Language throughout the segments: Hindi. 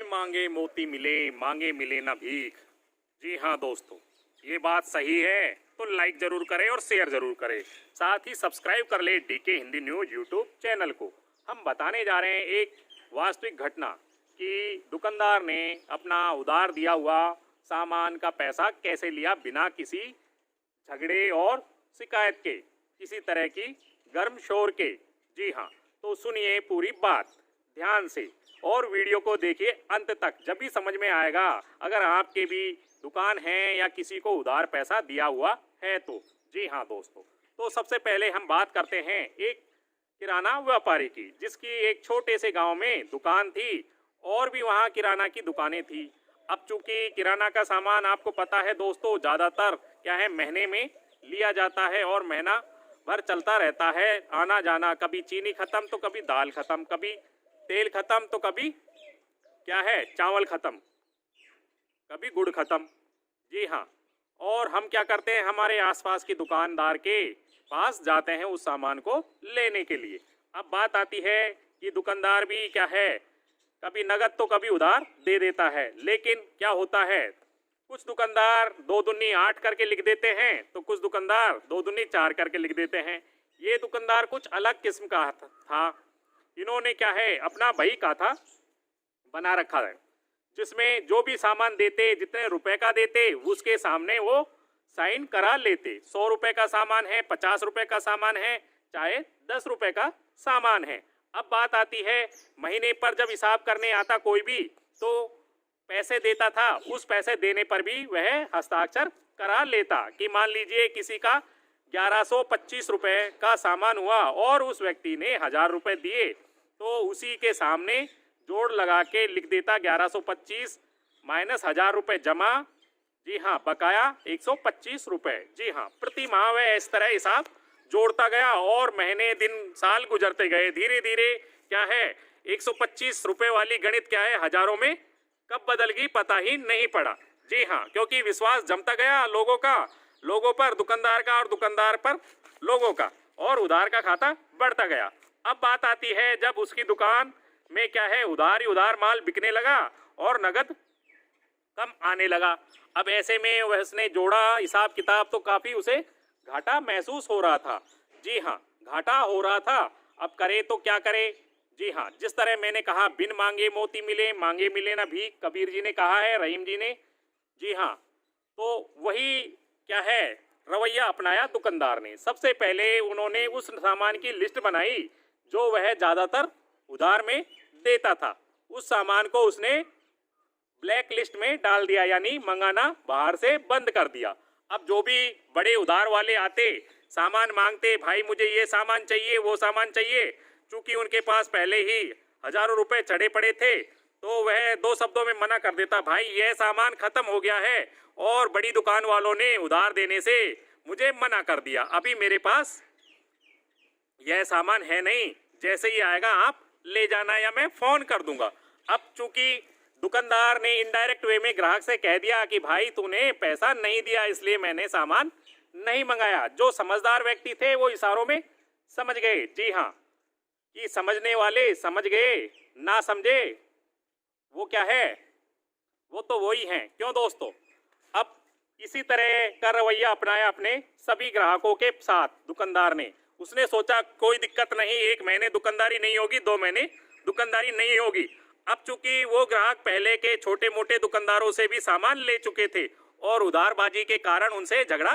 मांगे मोती मिले, मांगे मिले ना भीख। जी हाँ दोस्तों, ये बात सही है तो लाइक जरूर करें और शेयर जरूर करें। साथ ही सब्सक्राइब कर ले DK Hindi news YouTube channel को। हम बताने जा रहे हैं एक वास्तविक घटना कि दुकानदार ने अपना उधार दिया हुआ सामान का पैसा कैसे लिया बिना किसी झगड़े और शिकायत के, किसी तरह की गर्म शोर के। जी हाँ, तो सुनिए पूरी बात ध्यान से और वीडियो को देखिए अंत तक, जब भी समझ में आएगा। अगर आपके भी दुकान है या किसी को उधार पैसा दिया हुआ है तो। जी हाँ दोस्तों, तो सबसे पहले हम बात करते हैं एक किराना व्यापारी की, जिसकी एक छोटे से गांव में दुकान थी और भी वहां किराना की दुकानें थी। अब चूंकि किराना का सामान आपको पता है दोस्तों, ज़्यादातर क्या है महीने में लिया जाता है और महीना भर चलता रहता है, आना जाना। कभी चीनी खत्म तो कभी दाल खत्म, कभी तेल खत्म तो कभी क्या है चावल खत्म, कभी गुड़ खत्म। जी हाँ, और हम क्या करते हैं, हमारे आसपास की दुकानदार के पास जाते हैं उस सामान को लेने के लिए। अब बात आती है कि दुकानदार भी क्या है कभी नगद तो कभी उधार दे देता है, लेकिन क्या होता है कुछ दुकानदार 2 दूनी 8 करके लिख देते हैं तो कुछ दुकानदार 2 दूनी 4 करके लिख देते हैं। ये दुकानदार कुछ अलग किस्म का था। इन्होंने क्या है अपना बही का था बना रखा है, जिसमें जो भी सामान देते, जितने रुपए का देते, उसके सामने वो साइन करा लेते। 100 रुपए का सामान है, 50 रुपए का सामान है, चाहे 10 रुपए का सामान है। अब बात आती है महीने पर जब हिसाब करने आता कोई भी तो पैसे देता था, उस पैसे देने पर भी वह हस्ताक्षर करा लेता कि मान लीजिए किसी का 1125 रुपए का सामान हुआ और उस व्यक्ति ने 1000 रुपए दिए तो उसी के सामने जोड़ लगा के लिख देता 1125 माइनस 1000 रुपए जमा। जी हाँ, बकाया 125 रुपए। जी हाँ, प्रति माह वह इस तरह हिसाब जोड़ता गया और महीने दिन साल गुजरते गए। धीरे धीरे क्या है 125 रुपए वाली गणित क्या है हजारों में कब बदल गई पता ही नहीं पड़ा। जी हाँ, क्योंकि विश्वास जमता गया लोगों पर, दुकानदार का और दुकानदार पर लोगों का, और उधार का खाता बढ़ता गया। अब बात आती है जब उसकी दुकान में क्या है उधार ही उधार माल बिकने लगा और नगद कम आने लगा। अब ऐसे में वह उसने जोड़ा हिसाब किताब तो काफी उसे घाटा महसूस हो रहा था। जी हाँ, घाटा हो रहा था। अब करे तो क्या करे। जी हाँ, जिस तरह मैंने कहा बिन मांगे मोती मिले, मांगे मिले ना भीख, कबीर जी ने कहा है, रहीम जी ने। जी हाँ, तो वही क्या है रवैया अपनाया दुकानदार ने। सबसे पहले उन्होंने उस सामान की लिस्ट बनाई जो वह ज्यादातर उधार में देता था। उस सामान को उसने ब्लैक लिस्ट में डाल दिया, यानी मंगाना बाहर से बंद कर दिया। अब जो भी बड़े उधार वाले आते, सामान मांगते, भाई मुझे ये सामान चाहिए, वो सामान चाहिए, चूंकि उनके पास पहले ही हजारों रुपए चढ़े पड़े थे तो वह 2 शब्दों में मना कर देता, भाई यह सामान खत्म हो गया है और बड़ी दुकान वालों ने उधार देने से मुझे मना कर दिया, अभी मेरे पास यह सामान है नहीं, जैसे ही आएगा आप ले जाना या मैं फोन कर दूंगा। अब चूंकि दुकानदार ने इनडायरेक्ट वे में ग्राहक से कह दिया कि भाई तूने पैसा नहीं दिया इसलिए मैंने सामान नहीं मंगाया। जो समझदार व्यक्ति थे वो इशारों में समझ गए। जी हाँ, कि समझने वाले समझ गए, ना समझे वो क्या है, वो तो वही हैं। क्यों दोस्तों, अब इसी तरह का रवैया अपनाया अपने सभी ग्राहकों के साथ दुकानदार ने। उसने सोचा कोई दिक्कत नहीं, 1 महीने दुकानदारी नहीं होगी, 2 महीने दुकानदारी नहीं होगी। अब चूंकि वो ग्राहक पहले के छोटे मोटे दुकानदारों से भी सामान ले चुके थे और उधारबाजी के कारण उनसे झगड़ा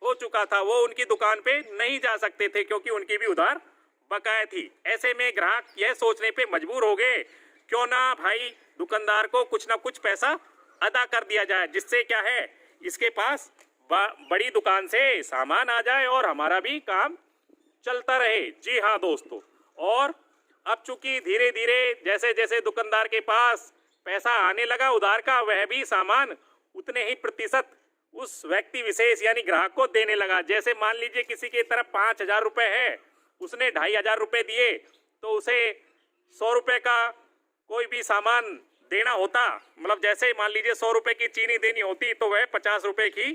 हो चुका था, वो उनकी दुकान पे नहीं जा सकते थे क्योंकि उनकी भी उधार बकाया थी। ऐसे में ग्राहक यह सोचने पे मजबूर हो गए क्यों ना भाई दुकानदार को कुछ ना कुछ पैसा अदा कर दिया जाए, जिससे क्या है इसके पास बड़ी दुकान से सामान आ जाए और हमारा भी काम चलता रहे। जी हाँ दोस्तों, और अब चूंकि धीरे धीरे जैसे जैसे दुकानदार के पास पैसा आने लगा उधार का, वह भी सामान उतने ही प्रतिशत उस व्यक्ति विशेष यानी ग्राहक को देने लगा। जैसे मान लीजिए किसी की तरफ 5000 रुपए है, उसने 2500 रुपए दिए तो उसे 100 रुपए का कोई भी सामान देना होता, मतलब जैसे मान लीजिए 100 रुपए की चीनी देनी होती तो वह 50 रुपए की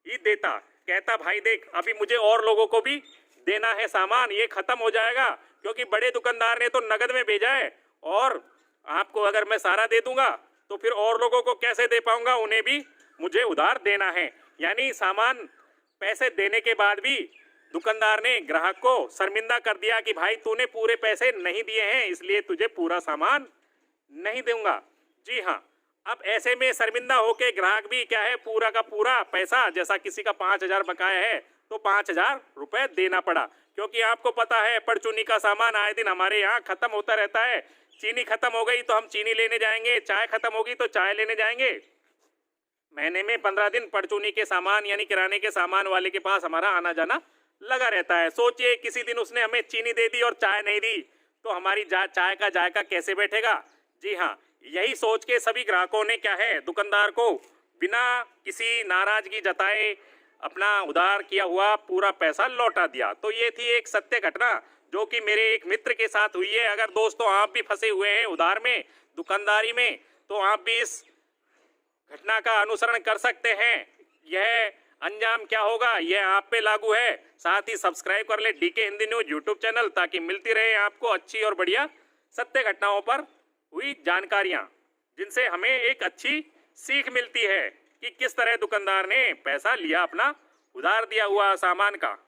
ही देता। कहता भाई देख अभी मुझे और लोगों को भी देना है सामान, ये खत्म हो जाएगा, क्योंकि बड़े दुकानदार ने तो नगद में भेजा है और आपको अगर मैं सारा दे दूंगा तो फिर और लोगों को कैसे दे पाऊंगा, उन्हें भी मुझे उधार देना है। यानी सामान पैसे देने के बाद भी दुकानदार ने ग्राहक को शर्मिंदा कर दिया कि भाई तूने पूरे पैसे नहीं दिए हैं, इसलिए तुझे पूरा सामान नहीं दूंगा। जी हाँ, अब ऐसे में शर्मिंदा होके ग्राहक भी क्या है, पूरा का पूरा पैसा, जैसा किसी का 5,000 बकाया है तो 5,000 रुपए देना पड़ा। क्योंकि आपको पता है परचूनी का सामान आए दिन हमारे यहाँ खत्म होता रहता है। चीनी खत्म हो गई तो हम चीनी लेने जाएंगे, चाय खत्म होगी तो चाय लेने जाएंगे। महीने में 15 दिन परचूनी के सामान यानी किराने के सामान वाले के पास हमारा आना जाना लगा रहता है। सोचिए किसी दिन उसने हमें चीनी दे दी और चाय नहीं दी तो हमारी चाय का जायका कैसे बैठेगा। जी हाँ, यही सोच के सभी ग्राहकों ने क्या है, दुकानदार को बिना किसी नाराजगी जताए अपना उधार किया हुआ पूरा पैसा लौटा दिया। तो ये थी एक सत्य घटना जो कि मेरे एक मित्र के साथ हुई है। अगर दोस्तों आप भी फंसे हुए हैं उधार में, दुकानदारी में, तो आप भी इस घटना का अनुसरण कर सकते हैं। यह अंजाम क्या होगा यह आप पे लागू है। साथ ही सब्सक्राइब कर ले DK Hindi news YouTube channel, ताकि मिलती रहे आपको अच्छी और बढ़िया सत्य घटनाओं पर हुई जानकारियां, जिनसे हमें एक अच्छी सीख मिलती है कि किस तरह दुकानदार ने पैसा लिया अपना उधार दिया हुआ सामान का।